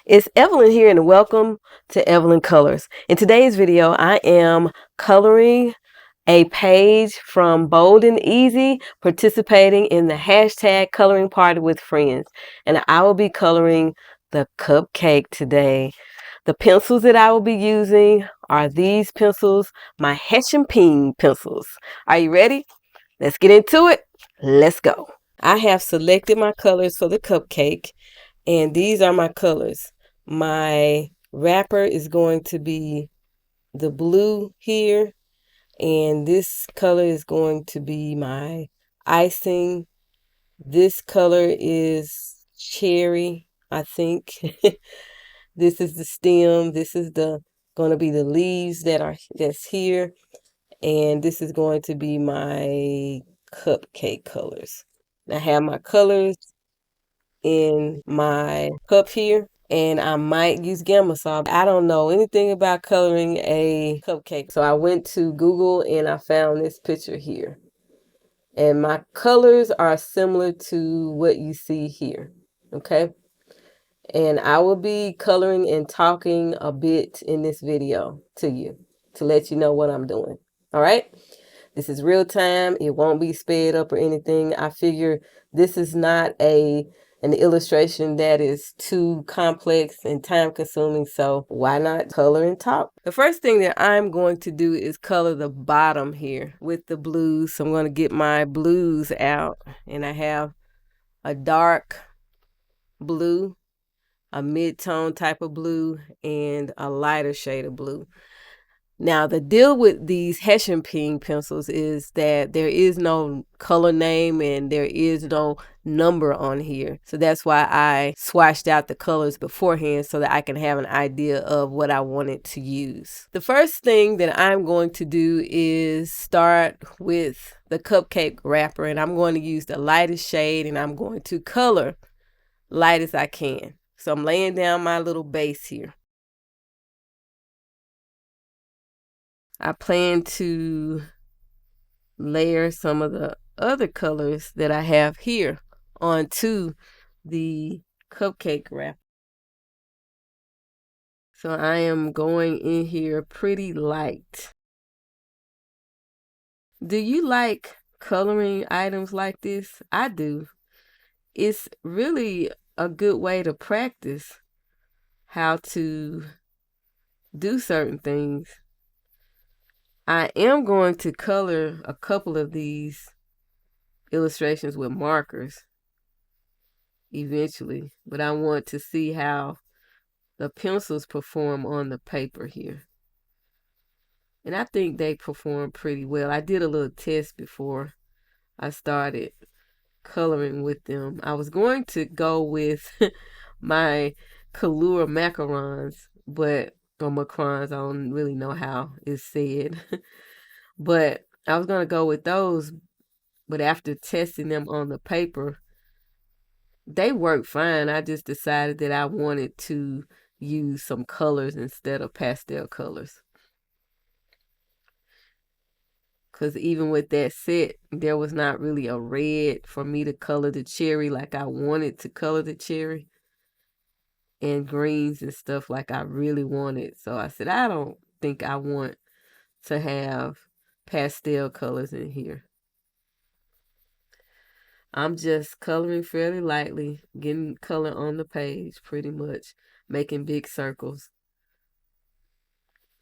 It's Evelyn here and welcome to Evelyn Colors. In today's video, I am coloring a page from Bold and Easy, participating in the hashtag coloring party with friends. And I will be coloring the cupcake today. The pencils that I will be using are these pencils, my Hessian Peen pencils. Are you ready? Let's get into it. Let's go. I have selected my colors for the cupcake. And these are my colors. My wrapper is going to be the blue here. And this color is going to be my icing. This color is cherry, I think. This is the stem. This is going to be the leaves that's here. And this is going to be my cupcake colors. I have my colors in my cup here, and I might use Gamma Saw. I don't know anything about coloring a cupcake, so I went to Google and I found this picture here, and my colors are similar to what you see here. Okay, and I will be coloring and talking a bit in this video to you to let you know what I'm doing. All right, this is real time. It won't be sped up or anything. I figure this is not an illustration that is too complex and time consuming, so why not color and talk? The first thing that I'm going to do is color the bottom here with the blues. So I'm going to get my blues out, and I have a dark blue, a mid-tone type of blue, and a lighter shade of blue. Now, the deal with these Hessian Peen pencils is that there is no color name and there is no number on here. So that's why I swatched out the colors beforehand so that I can have an idea of what I wanted to use. The first thing that I'm going to do is start with the cupcake wrapper, and I'm going to use the lightest shade, and I'm going to color light as I can. So I'm laying down my little base here. I plan to layer some of the other colors that I have here onto the cupcake wrap. So I am going in here pretty light. Do you like coloring items like this? I do. It's really a good way to practice how to do certain things. I am going to color a couple of these illustrations with markers eventually, but I want to see how the pencils perform on the paper here. And I think they perform pretty well. I did a little test before I started coloring with them. I was going to go with my Kalura macarons, or macrons, I don't really know how it's said. But I was going to go with those, but after testing them on the paper, they work fine. I just decided that I wanted to use some colors instead of pastel colors. Because even with that set, there was not really a red for me to color the cherry like I wanted to color the cherry. And greens and stuff like I really wanted. So I said, I don't think I want to have pastel colors in here. I'm just coloring fairly lightly, getting color on the page pretty much, making big circles.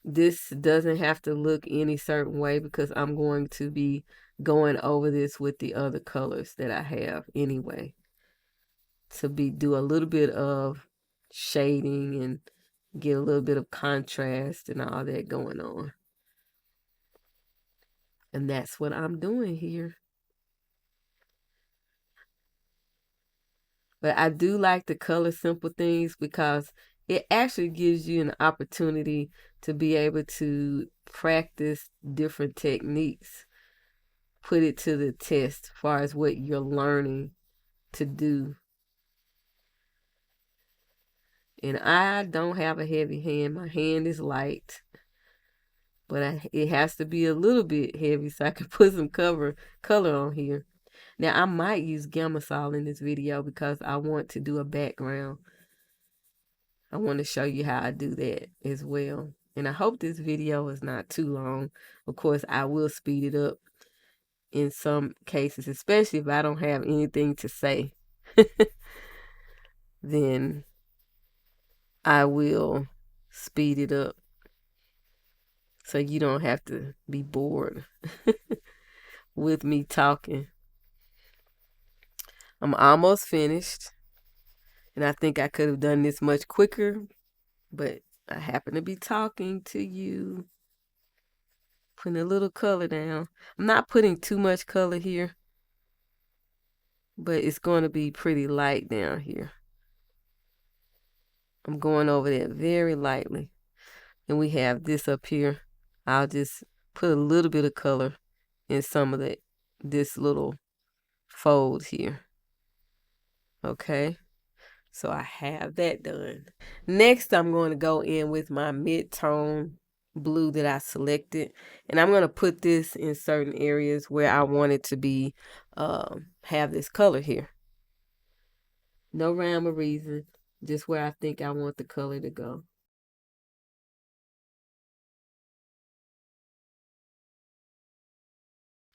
This doesn't have to look any certain way because I'm going to be going over this with the other colors that I have anyway. To do a little bit of shading and get a little bit of contrast and all that going on. And that's what I'm doing here. But I do like to color simple things because it actually gives you an opportunity to be able to practice different techniques, put it to the test as far as what you're learning to do. And I don't have a heavy hand. My hand is light. But it has to be a little bit heavy so I can put some color on here. Now, I might use Gamma Sol in this video because I want to do a background. I want to show you how I do that as well. And I hope this video is not too long. Of course, I will speed it up in some cases, especially if I don't have anything to say. Then I will speed it up so you don't have to be bored with me talking. I'm almost finished, and I think I could have done this much quicker, but I happen to be talking to you, putting a little color down. I'm not putting too much color here, but it's going to be pretty light down here. I'm going over that very lightly. And we have this up here. I'll just put a little bit of color in some of this little fold here. Okay, so I have that done. Next, I'm going to go in with my mid-tone blue that I selected, and I'm going to put this in certain areas where I want it to be, have this color here. No rhyme or reason, just where I think I want the color to go.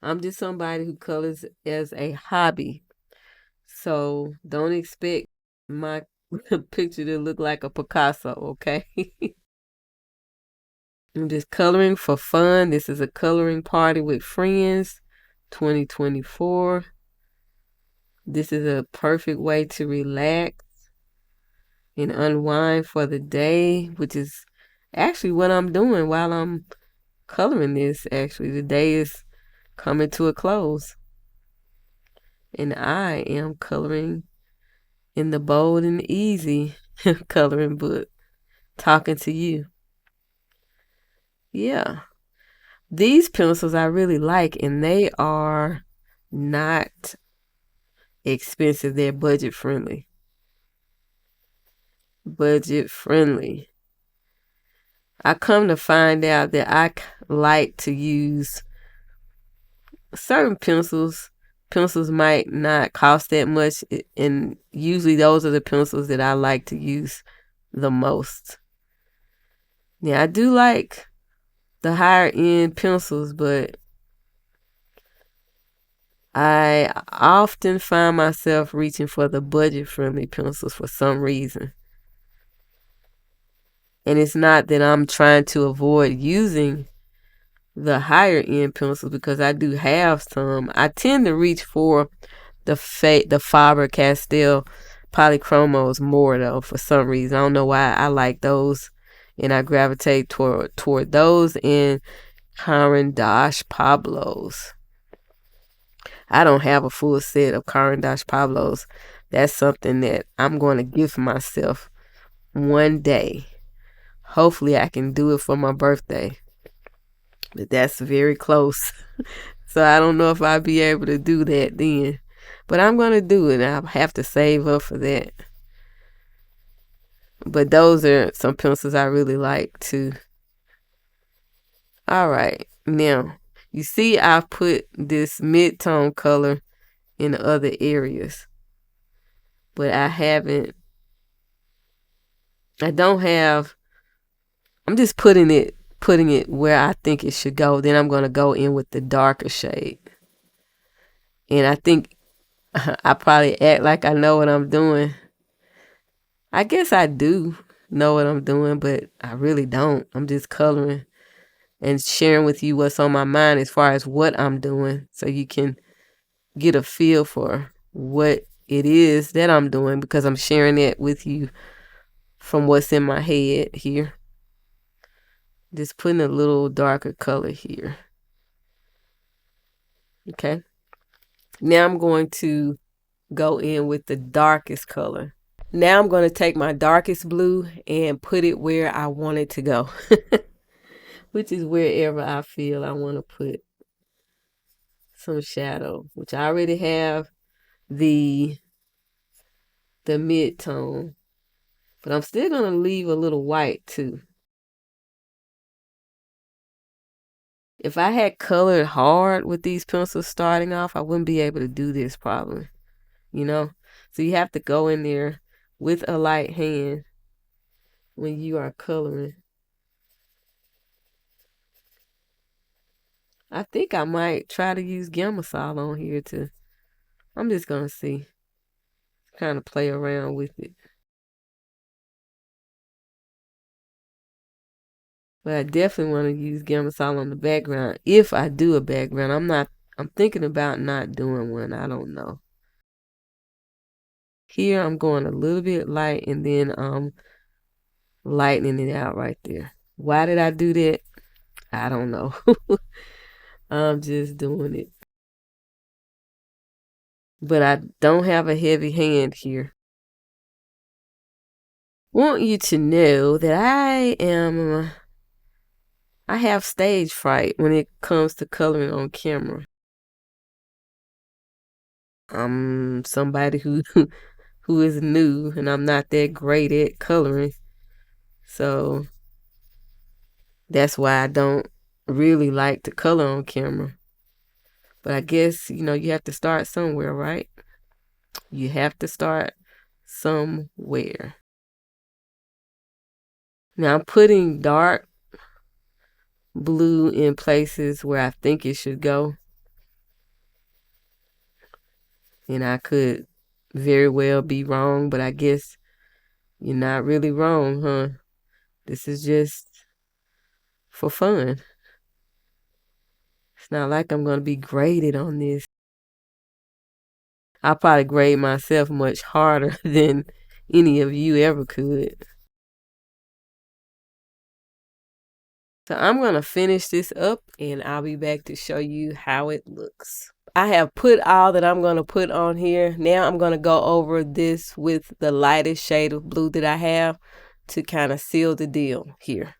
I'm just somebody who colors as a hobby. So don't expect my picture to look like a Picasso, okay? I'm just coloring for fun. This is a coloring party with friends, 2024. This is a perfect way to relax and unwind for the day, which is actually what I'm doing while I'm coloring this. Actually, the day is coming to a close. And I am coloring in the Bold and Easy coloring book, talking to you. Yeah. These pencils I really like, and they are not expensive. They're budget friendly. Budget friendly. I come to find out that I like to use certain pencils. Pencils might not cost that much, and usually those are the pencils that I like to use the most. Yeah, I do like the higher end pencils, but I often find myself reaching for the budget friendly pencils for some reason. And it's not that I'm trying to avoid using the higher end pencils, because I do have some. I tend to reach for the Faber-Castell polychromos more though, for some reason. I don't know why. I like those, and I gravitate toward those and Caran d'Ache Pablos. I don't have a full set of Caran d'Ache Pablos. That's something that I'm going to give myself one day. Hopefully I can do it for my birthday. But that's very close. So I don't know if I'll be able to do that then. But I'm going to do it. I'll have to save up for that. But those are some pencils I really like too. All right. Now, you see I've put this mid-tone color in the other areas. But I'm just putting it where I think it should go. Then I'm going to go in with the darker shade. And I think I probably act like I know what I'm doing. I guess I do know what I'm doing, but I really don't. I'm just coloring and sharing with you what's on my mind as far as what I'm doing, so you can get a feel for what it is that I'm doing, because I'm sharing it with you from what's in my head here. Just putting a little darker color here. Okay. Now I'm going to go in with the darkest color. Now I'm going to take my darkest blue and put it where I want it to go. Which is wherever I feel I want to put some shadow, which I already have the mid-tone. But I'm still going to leave a little white too. If I had colored hard with these pencils starting off, I wouldn't be able to do this probably, you know? So you have to go in there with a light hand when you are coloring. I think I might try to use Gamasol on here too. I'm just gonna see. Kind of play around with it. But I definitely want to use Gamasol on the background. If I do a background, I'm thinking about not doing one. I don't know. Here I'm going a little bit light and then lightening it out right there. Why did I do that? I don't know. I'm just doing it. But I don't have a heavy hand here. Want you to know that I have stage fright when it comes to coloring on camera. I'm somebody who is new and I'm not that great at coloring. So that's why I don't really like to color on camera. But I guess, you have to start somewhere, right? You have to start somewhere. Now I'm putting dark blue in places where I think it should go. And I could very well be wrong, but I guess you're not really wrong, huh? This is just for fun. It's not like I'm going to be graded on this. I'll probably grade myself much harder than any of you ever could. So I'm going to finish this up and I'll be back to show you how it looks. I have put all that I'm going to put on here. Now I'm going to go over this with the lightest shade of blue that I have to kind of seal the deal here.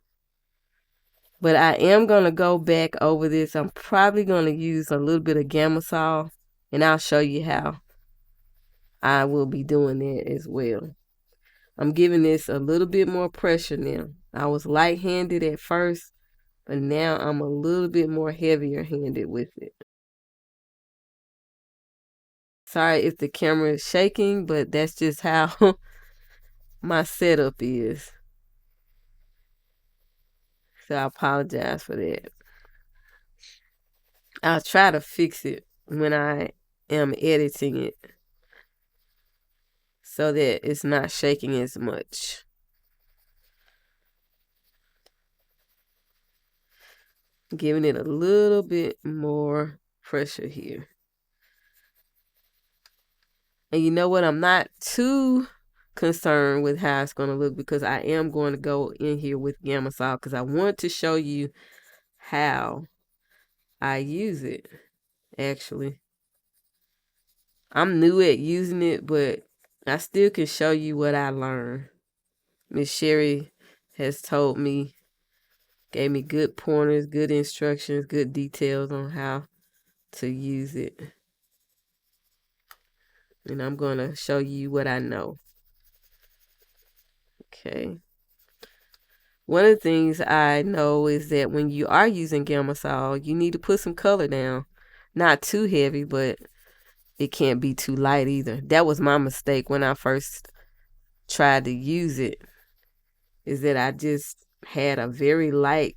But I am going to go back over this. I'm probably going to use a little bit of Gamasol and I'll show you how I will be doing that as well. I'm giving this a little bit more pressure now. I was light-handed at first, but now I'm a little bit more heavier-handed with it. Sorry if the camera is shaking, but that's just how my setup is. So I apologize for that. I'll try to fix it when I am editing it so that it's not shaking as much. Giving it a little bit more pressure here. And you know what? I'm not too concerned with how it's going to look because I am going to go in here with Gamasol because I want to show you how I use it, actually. I'm new at using it, but I still can show you what I learned. Miss Sherry has told me, gave me good pointers, good instructions, good details on how to use it. And I'm going to show you what I know. Okay. One of the things I know is that when you are using Gamasol, you need to put some color down. Not too heavy, but it can't be too light either. That was my mistake when I first tried to use it, is that I just had a very light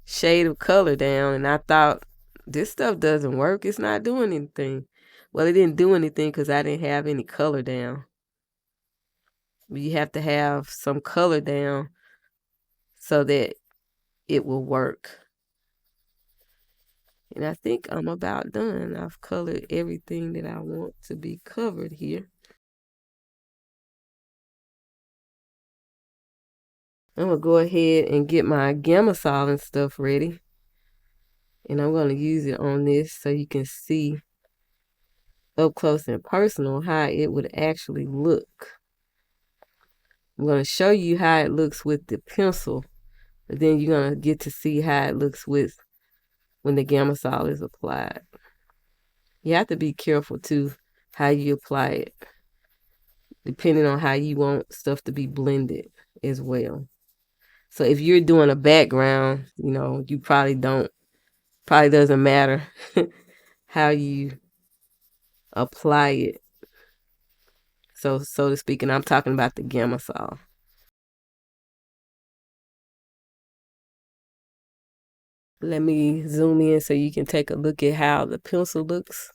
shade of color down, and I thought, this stuff doesn't work. It's not doing anything. Well, it didn't do anything because I didn't have any color down. But you have to have some color down so that it will work. And I think I'm about done. I've colored everything that I want to be covered here. I'm going to go ahead and get my Gamasol and stuff ready. And I'm going to use it on this so you can see up close and personal how it would actually look. I'm going to show you how it looks with the pencil. But then you're going to get to see how it looks with when the Gamasol is applied. You have to be careful too how you apply it, depending on how you want stuff to be blended as well. So if you're doing a background, you probably doesn't matter how you apply it, so to speak. And I'm talking about the Gamasol. Let me zoom in so you can take a look at how the pencil looks.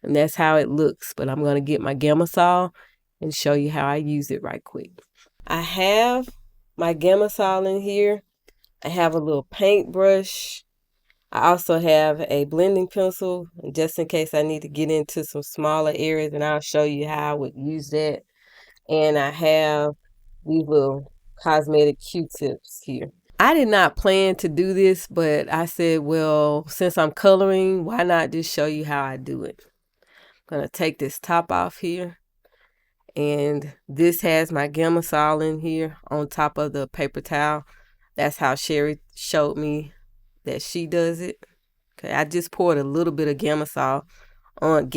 And that's how it looks. But I'm going to get my Gamma Saw and show you how I use it right quick. I have my Gamma Saw in here. I have a little paintbrush. I also have a blending pencil, just in case I need to get into some smaller areas, and I'll show you how I would use that. And I have these little cosmetic Q-tips here. I did not plan to do this, but I said, well, since I'm coloring, why not just show you how I do it? I'm going to take this top off here. And this has my Gamma Saw in here on top of the paper towel. That's how Sherry showed me that she does it. Okay, I just poured a little bit of Gamma Saw on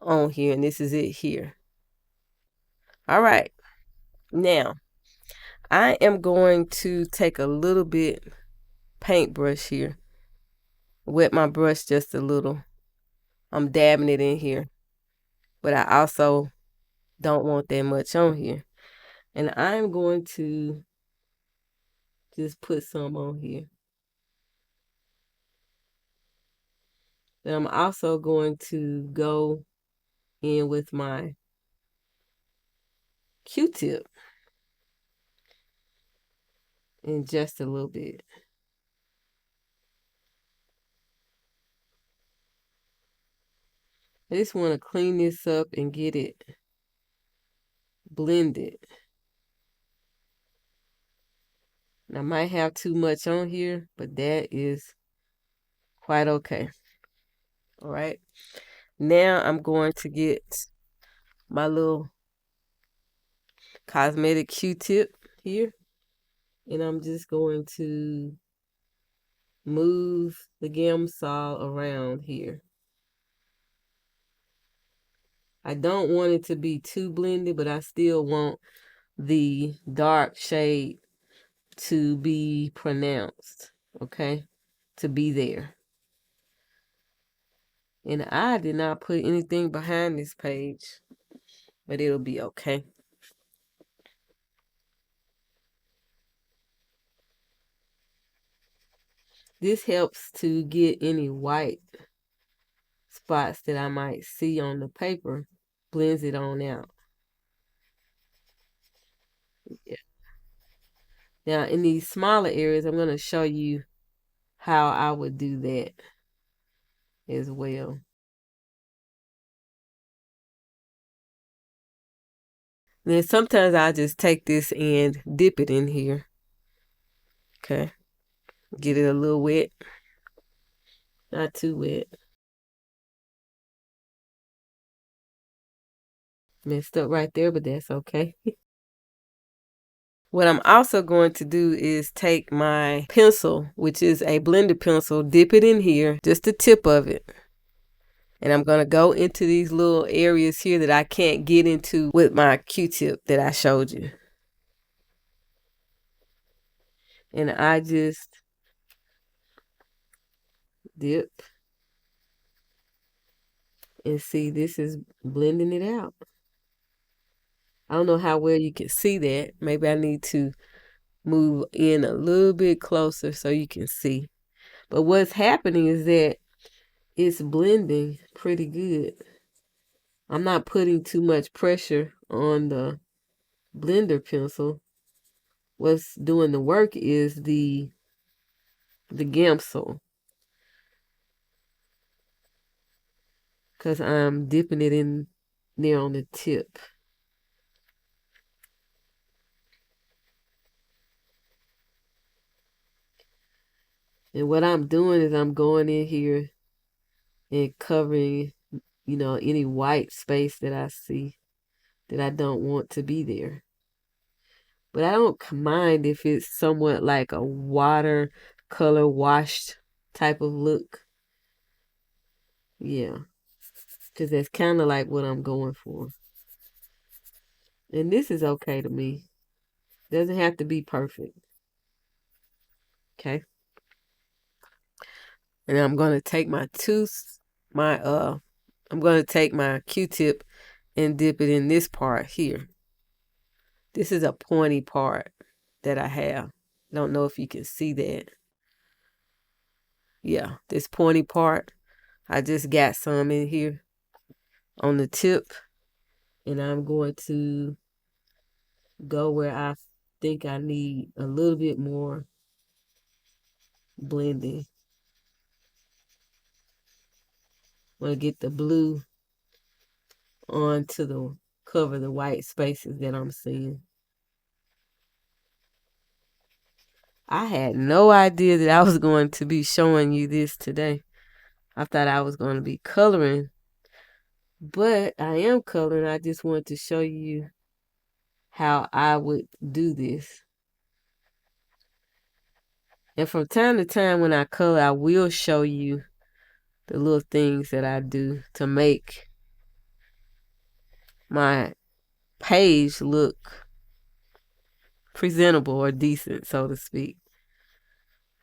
on here, and this is it here. All right, now I am going to take a little bit paintbrush here, wet my brush just a little. I'm dabbing it in here, but I also don't want that much on here. And I'm going to just put some on here. Then I'm also going to go in with my Q-tip in just a little bit. I just want to clean this up and get it blended. And I might have too much on here, but that is quite okay. All right. Now I'm going to get my little cosmetic Q-tip here. And I'm just going to move the Gamma Saw around here. I don't want it to be too blended, but I still want the dark shade to be pronounced, okay? To be there. And I did not put anything behind this page, but it'll be okay. This helps to get any white spots that I might see on the paper, blends it on out. Yeah. Now, in these smaller areas, I'm going to show you how I would do that as well. Then sometimes I just take this and dip it in here. Okay. Get it a little wet. Not too wet. Messed up right there, but that's okay. What I'm also going to do is take my pencil, which is a blender pencil, dip it in here, just the tip of it. And I'm going to go into these little areas here that I can't get into with my Q-tip that I showed you. And I just dip. And see, this is blending it out. I don't know how well you can see that. Maybe I need to move in a little bit closer so you can see. But what's happening is that it's blending pretty good. I'm not putting too much pressure on the blender pencil. What's doing the work is the Gamsol, because I'm dipping it in there on the tip. And what I'm doing is I'm going in here and covering, you know, any white space that I see that I don't want to be there. But I don't mind if it's somewhat like a watercolor washed type of look. Yeah, because that's kind of like what I'm going for. And this is okay to me. Doesn't have to be perfect. Okay. And I'm going to take my I'm going to take my Q-tip and dip it in this part here. This is a pointy part that I have. Don't know if you can see that. Yeah, this pointy part, I just got some in here on the tip, and I'm going to go where I think I need a little bit more blending. I'm gonna get the blue onto the cover the white spaces that I'm seeing. I had no idea that I was going to be showing you this today. I thought I was going to be coloring, but I am coloring. I just wanted to show you how I would do this. And from time to time when I color, I will show you the little things that I do to make my page look presentable or decent, so to speak.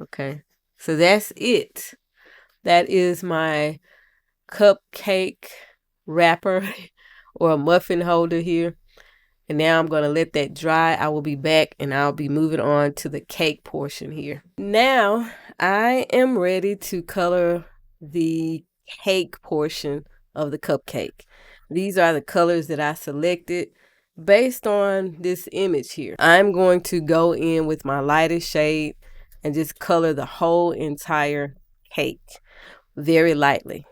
Okay, so that's it. That is my cupcake wrapper or a muffin holder here. And now I'm going to let that dry. I will be back and I'll be moving on to the cake portion here. Now I am ready to color the cake portion of the cupcake. These are the colors that I selected based on this image here. I'm going to go in with my lightest shade and just color the whole entire cake very lightly.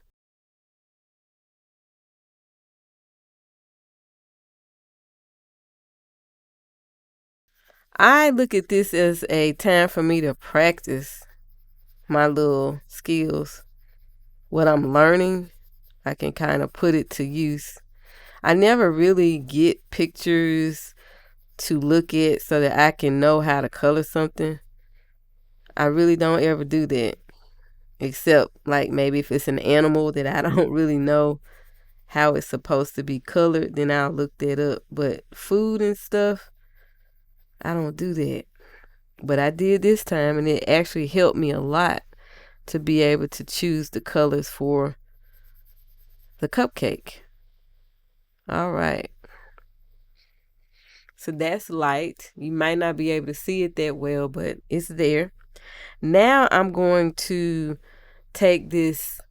I look at this as a time for me to practice my little skills. What I'm learning, I can kind of put it to use. I never really get pictures to look at so that I can know how to color something. I really don't ever do that. Except like maybe if it's an animal that I don't really know how it's supposed to be colored, then I'll look that up. But food and stuff, I don't do that. But I did this time, and it actually helped me a lot to be able to choose the colors for the cupcake. All right. So that's light. You might not be able to see it that well, but it's there. Now I'm going to take this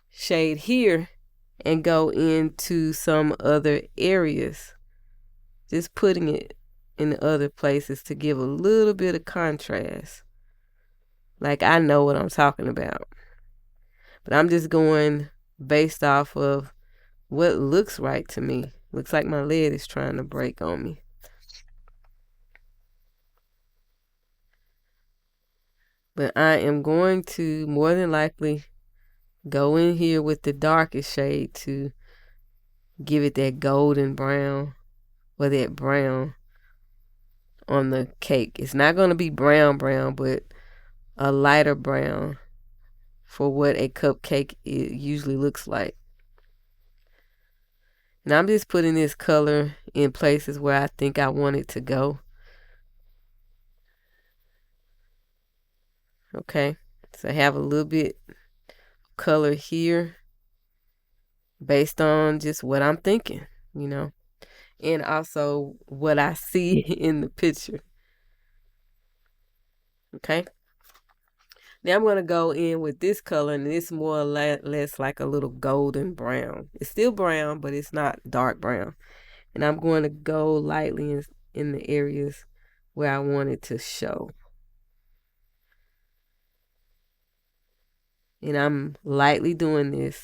shade here and go into some other areas. Just putting it in other places to give a little bit of contrast. Like I know what I'm talking about. But I'm just going based off of what looks right to me. Looks like my lid is trying to break on me. But I am going to more than likely go in here with the darkest shade to give it that golden brown or that brown on the cake. It's not going to be brown, but a lighter brown for what a cupcake usually looks like. And I'm just putting this color in places where I think I want it to go. Okay, so I have a little bit of color here based on just what I'm thinking, you know, and also what I see in the picture. Okay. Now I'm going to go in with this color, and it's more or less like a little golden brown. It's still brown, but it's not dark brown. And I'm going to go lightly in the areas where I want it to show. And I'm lightly doing this.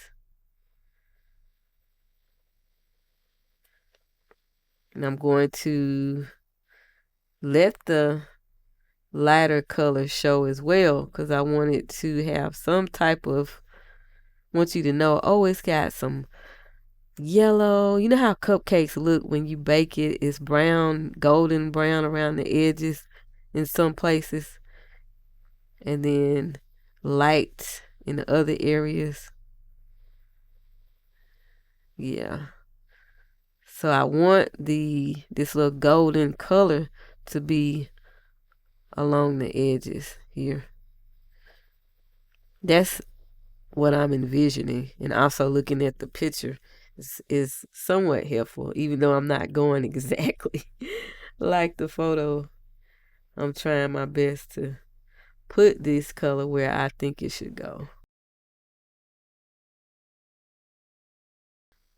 And I'm going to let the lighter color show as well, because I want it to have some type of, want you to know, oh, it's got some yellow. You know how cupcakes look when you bake it? It's brown, golden brown around the edges in some places, and then light in the other areas. Yeah. So I want this little golden color to be along the edges here. That's what I'm envisioning, and also looking at the picture is somewhat helpful, even though I'm not going exactly like the photo I'm trying my best to put this color where I think it should go.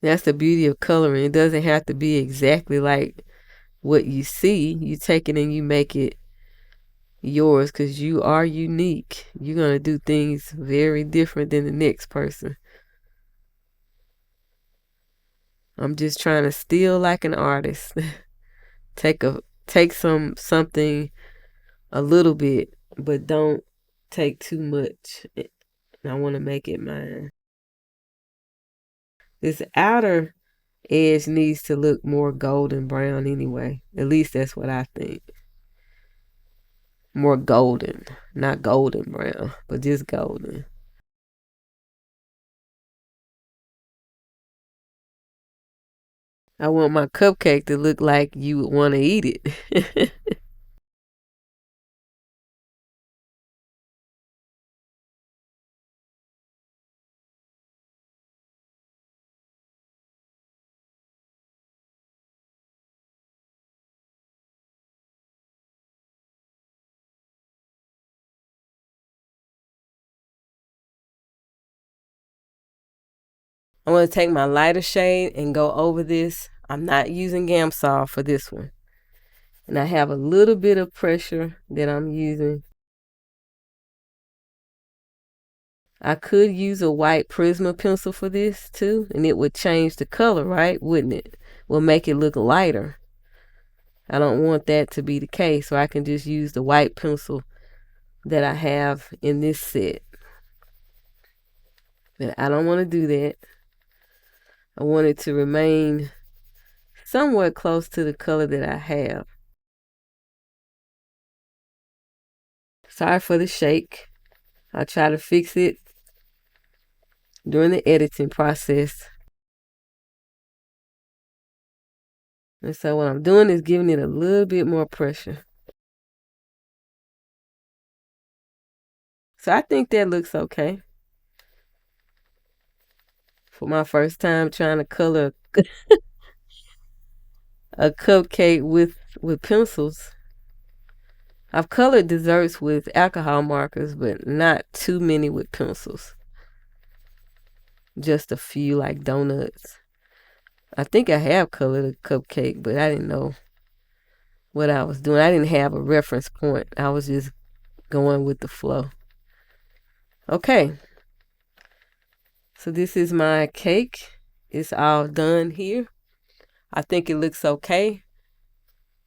That's the beauty of coloring. It doesn't have to be exactly like what you see. You take it and you make it yours because you are unique. You're going to do things very different than the next person. I'm just trying to steal like an artist. take something a little bit, but don't take too much. I want to make it mine. This outer edge needs to look more golden brown anyway. At least that's what I think. More golden, not golden brown, but just golden. I want my cupcake to look like you would want to eat it. I want to take my lighter shade and go over this. I'm not using Gamsol for this one. And I have a little bit of pressure that I'm using. I could use a white Prisma pencil for this too, and it would change the color, right? Wouldn't it? Will make it look lighter. I don't want that to be the case, so I can just use the white pencil that I have in this set. But I don't want to do that. I want it to remain somewhat close to the color that I have. Sorry for the shake. I'll try to fix it during the editing process. And so what I'm doing is giving it a little bit more pressure. So I think that looks okay. For my first time trying to color a cupcake with pencils. I've colored desserts with alcohol markers, but not too many with pencils. Just a few, like donuts. I think I have colored a cupcake, but I didn't know what I was doing. I didn't have a reference point. I was just going with the flow. Okay. So this is my cake. It's all done here. I think it looks okay.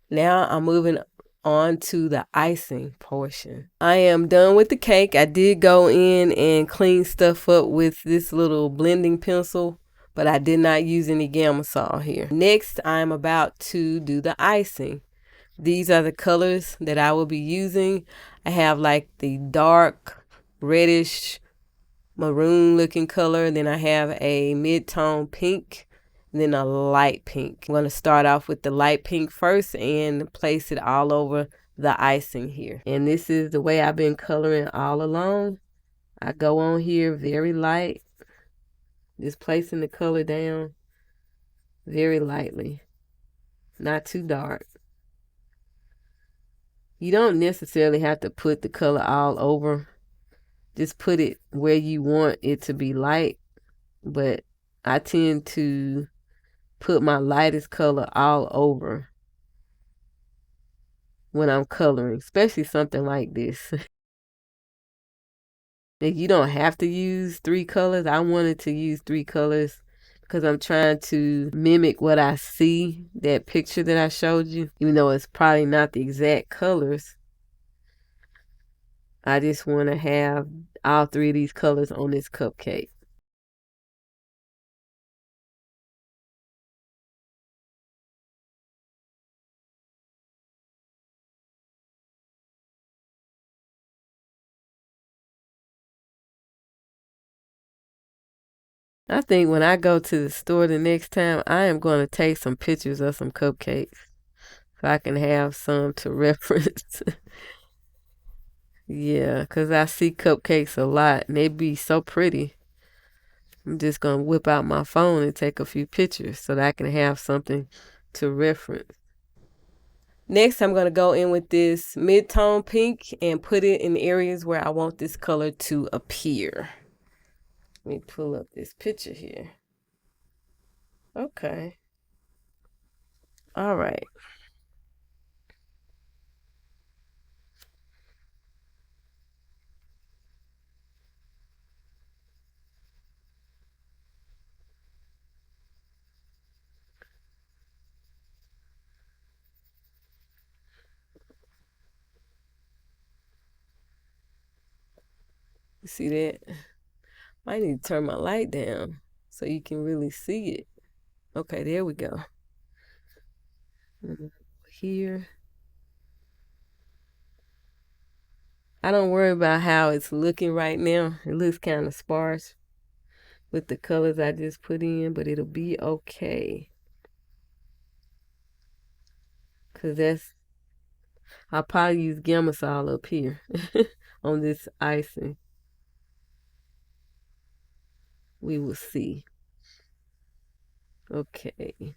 Now I'm moving on to the icing portion. I am done with the cake. I did go in and clean stuff up with this little blending pencil, but I did not use any Gamsol here. Next, I'm about to do the icing. These are the colors that I will be using. I have like the dark reddish maroon looking color. Then I have a mid-tone pink, and then a light pink. I'm going to start off with the light pink first and place it all over the icing here. And this is the way I've been coloring all along. I go on here very light, just placing the color down very lightly, not too dark. You don't necessarily have to put the color all over. Just put it where you want it to be light. But I tend to put my lightest color all over when I'm coloring, especially something like this. You don't have to use 3 colors. I wanted to use 3 colors because I'm trying to mimic what I see, that picture that I showed you, even though it's probably not the exact colors. I just want to have all 3 of these colors on this cupcake. I think when I go to the store the next time, I am going to take some pictures of some cupcakes so I can have some to reference. Yeah, because I see cupcakes a lot and they be so pretty. I'm just going to whip out my phone and take a few pictures so that I can have something to reference. Next, I'm going to go in with this mid-tone pink and put it in areas where I want this color to appear. Let me pull up this picture here. Okay. All right. You see that? I need to turn my light down so you can really see it. Okay, there we go. Here. I don't worry about how it's looking right now. It looks kind of sparse with the colors I just put in, but it'll be okay. Because I'll probably use Gamasol up here on this icing. We will see. Okay.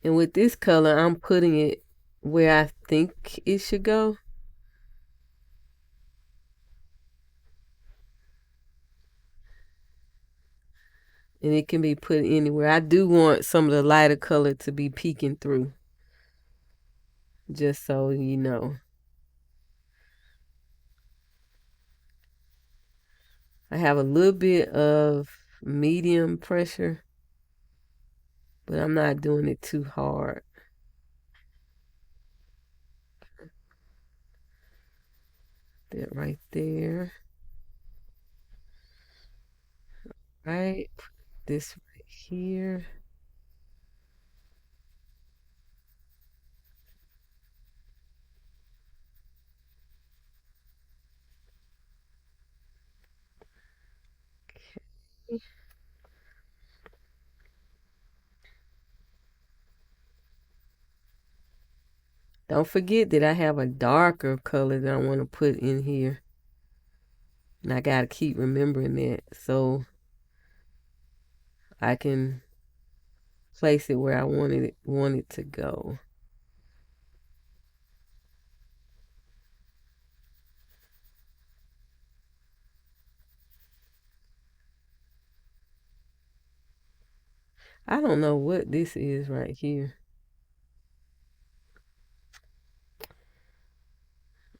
And with this color, I'm putting it where I think it should go. And it can be put anywhere. I do want some of the lighter color to be peeking through. Just so you know. I have a little bit of medium pressure, but I'm not doing it too hard. That right there. Right. This right here. Okay. Don't forget that I have a darker color that I want to put in here. And I got to keep remembering that so I can place it where I want it to go. I don't know what this is right here.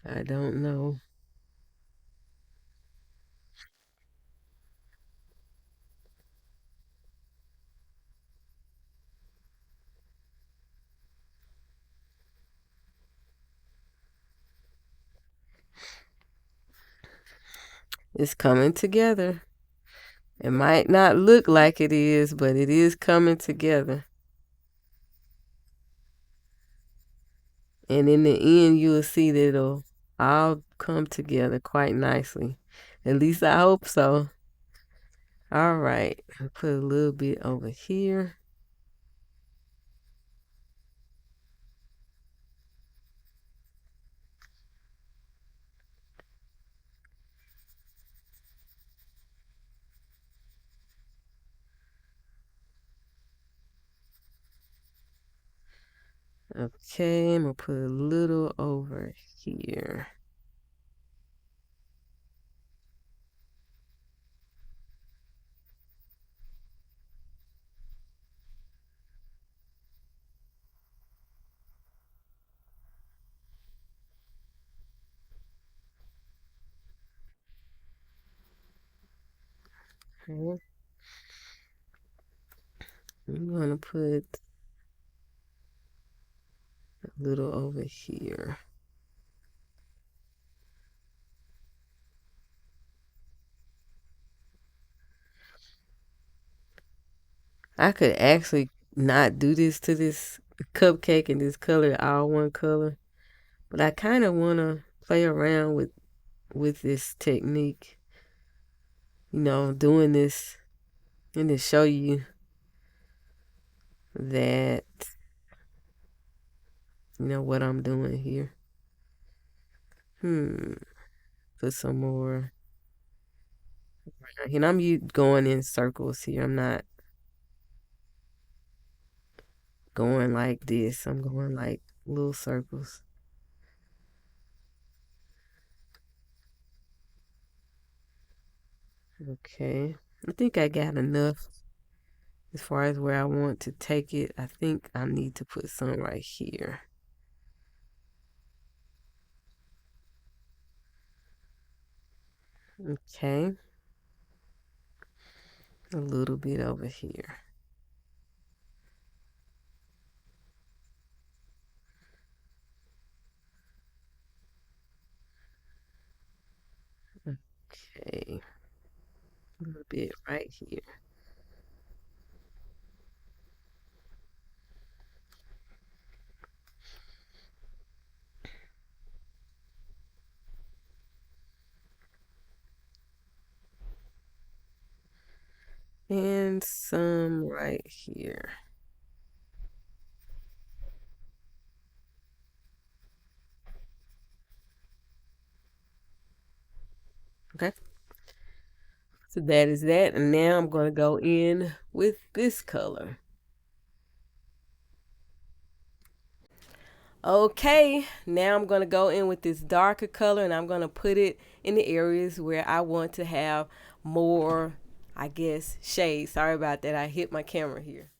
I don't know. It's coming together. It might not look like it is, but it is coming together. And in the end, you'll see that it'll all come together quite nicely. At least I hope so. All right. I'll put a little bit over here. Okay, I'm going to put a little over here. Okay. I'm going to put a little over here. I could actually not do this to this cupcake and this color all one color, but I kind of want to play around with this technique. doing this and to show you that, what I'm doing here. Put some more. I'm going in circles here. I'm not going like this. I'm going like little circles. Okay. I think I got enough as far as where I want to take it. I think I need to put some right here. Okay. A little bit over here. Okay. A little bit right here. And some right here. Okay. So that is that. And now I'm going to go in with this color. Okay, now I'm going to go in with this darker color and I'm going to put it in the areas where I want to have more, I guess, shade. Sorry about that. I hit my camera here.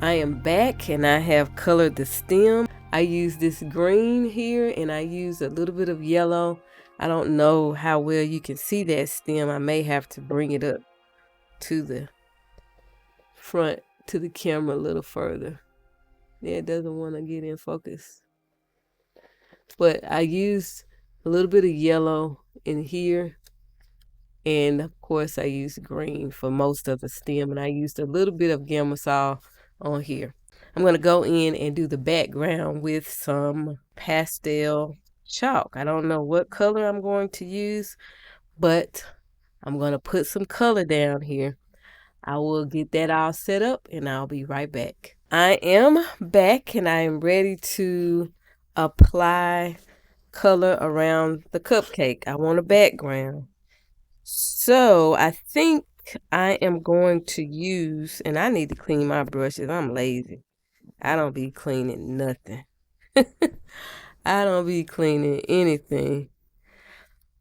I am back and I have colored the stem. I used this green here and I used a little bit of yellow. I don't know how well you can see that stem. I may have to bring it up to the front to the camera a little further. Yeah, it doesn't want to get in focus. But I used a little bit of yellow in here. And of course I used green for most of the stem, and I used a little bit of Gamma on here. I'm going to go in and do the background with some pastel chalk. I don't know what color I'm going to use, but I'm going to put some color down here. I will get that all set up and I'll be right back. I am back and I am ready to apply color around the cupcake. I want a background. So I think I am going to use, and I need to clean my brushes. I'm lazy. I don't be cleaning nothing. I don't be cleaning anything.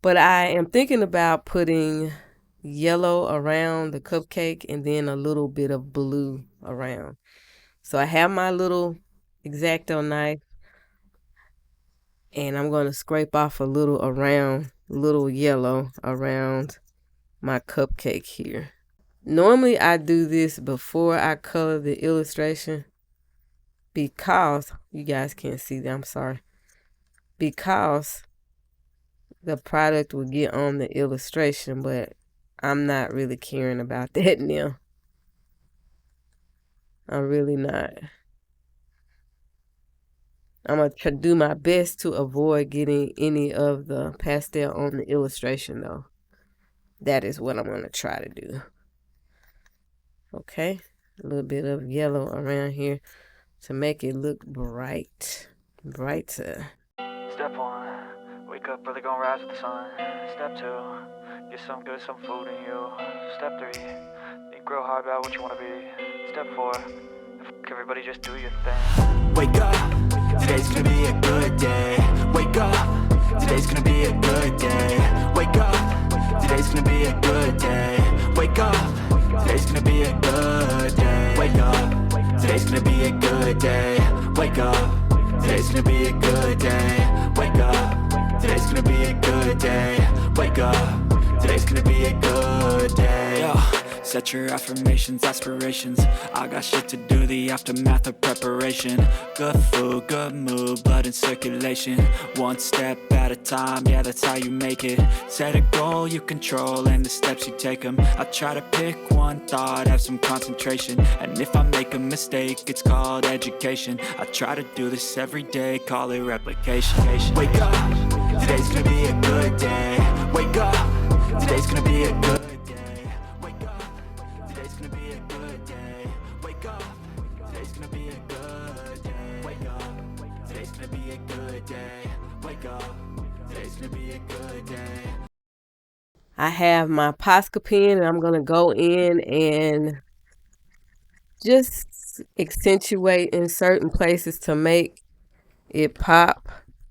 But I am thinking about putting yellow around the cupcake and then a little bit of blue around. So I have my little X-Acto knife and I'm going to scrape off a little yellow around my cupcake here. Normally I do this before I color the illustration because you guys can't see that, I'm sorry, because the product will get on the illustration, but I'm not really caring about that now. I'm really not. I'm going to do my best to avoid getting any of the pastel on the illustration though. That is what I'm going to try to do. Okay, a little bit of yellow around here to make it look brighter. Step 1, wake up early, gonna rise with the sun. Step 2, get some food in you. Step 3, think real hard about what you wanna be. Step 4, everybody just do your thing. Wake up, today's gonna be a good day. Wake up, today's gonna be a good day. Wake up, today's gonna be a good day. Wake up, today's gonna be a good day. Wake up, today's gonna be a good day. Wake up, today's gonna be a good day. Wake up, today's gonna be a good day. Wake up, today's gonna be a good day. Yo. Set your affirmations, aspirations. I got shit to do, the aftermath of preparation. Good food, good mood, blood in circulation. One step at a time, yeah, that's how you make it. Set a goal you control and the steps you take them. I try to pick one thought, have some concentration. And if I make a mistake, it's called education. I try to do this every day, call it replication. Wake up, today's gonna be a good day. Wake up, today's gonna be a good day. I have my Posca pen and I'm going to go in and just accentuate in certain places to make it pop.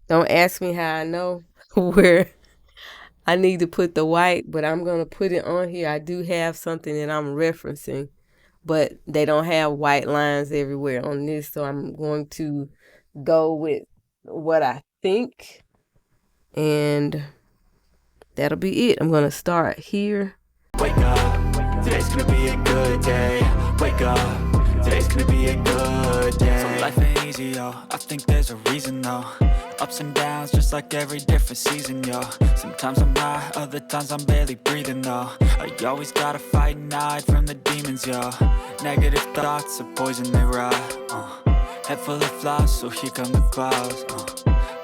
Don't ask me how I know where I need to put the white, but I'm going to put it on here. I do have something that I'm referencing, but they don't have white lines everywhere on this, so I'm going to go with what I think, and that'll be it. I'm going to start here. Wake up, today's gonna be a good day. Wake up, today's gonna be a good day. So life ain't easy, yo, I think there's a reason though. Ups and downs, just like every different season, yo. Sometimes I'm high, other times I'm barely breathing, though. I always gotta fight and hide from the demons, yo. Negative thoughts are poison, they rot. Head full of flies, so here come the clouds.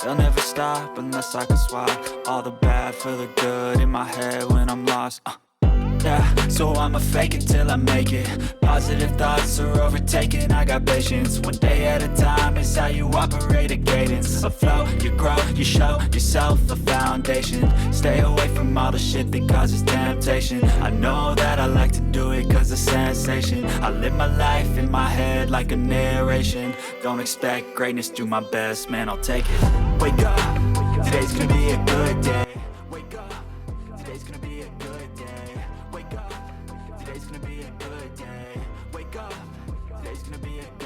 They'll never stop unless I can swap all the bad for the good in my head when I'm lost. Yeah, so I'ma fake it till I make it. Positive thoughts are overtaken, I got patience. One day at a time is how you operate a cadence. A flow, you grow, you show yourself a foundation. Stay away from all the shit that causes temptation. I know that I like to do it cause it's sensation. I live my life in my head like a narration. Don't expect greatness, do my best, man, I'll take it. Wake up, today's gonna be a good day. Wake up, today's gonna be a good day. Wake up, today's gonna be a good day. Wake up, today's gonna be a good day.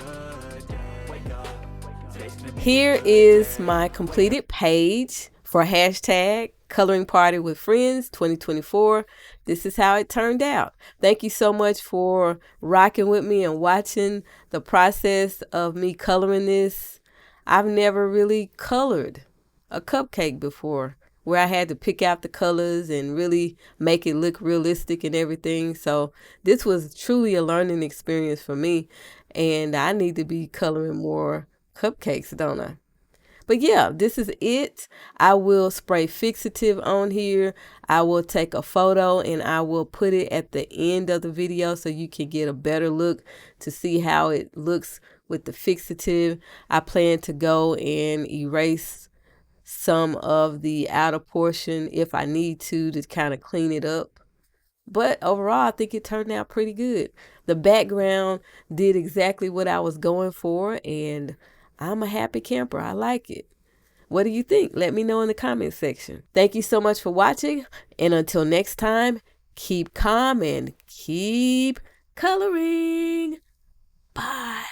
Here is my completed page for hashtag Coloring Party with Friends 2024. This is how it turned out. Thank you so much for rocking with me and watching the process of me coloring this. I've never really colored a cupcake before, where I had to pick out the colors and really make it look realistic and everything. So this was truly a learning experience for me, and I need to be coloring more cupcakes, don't I? But yeah, this is it. I will spray fixative on here. I will take a photo and I will put it at the end of the video so you can get a better look to see how it looks with the fixative. I plan to go and erase some of the outer portion if I need to kind of clean it up. But overall, I think it turned out pretty good. The background did exactly what I was going for, and I'm a happy camper. I like it. What do you think? Let me know in the comment section. Thank you so much for watching, and until next time, keep calm and keep coloring. Bye.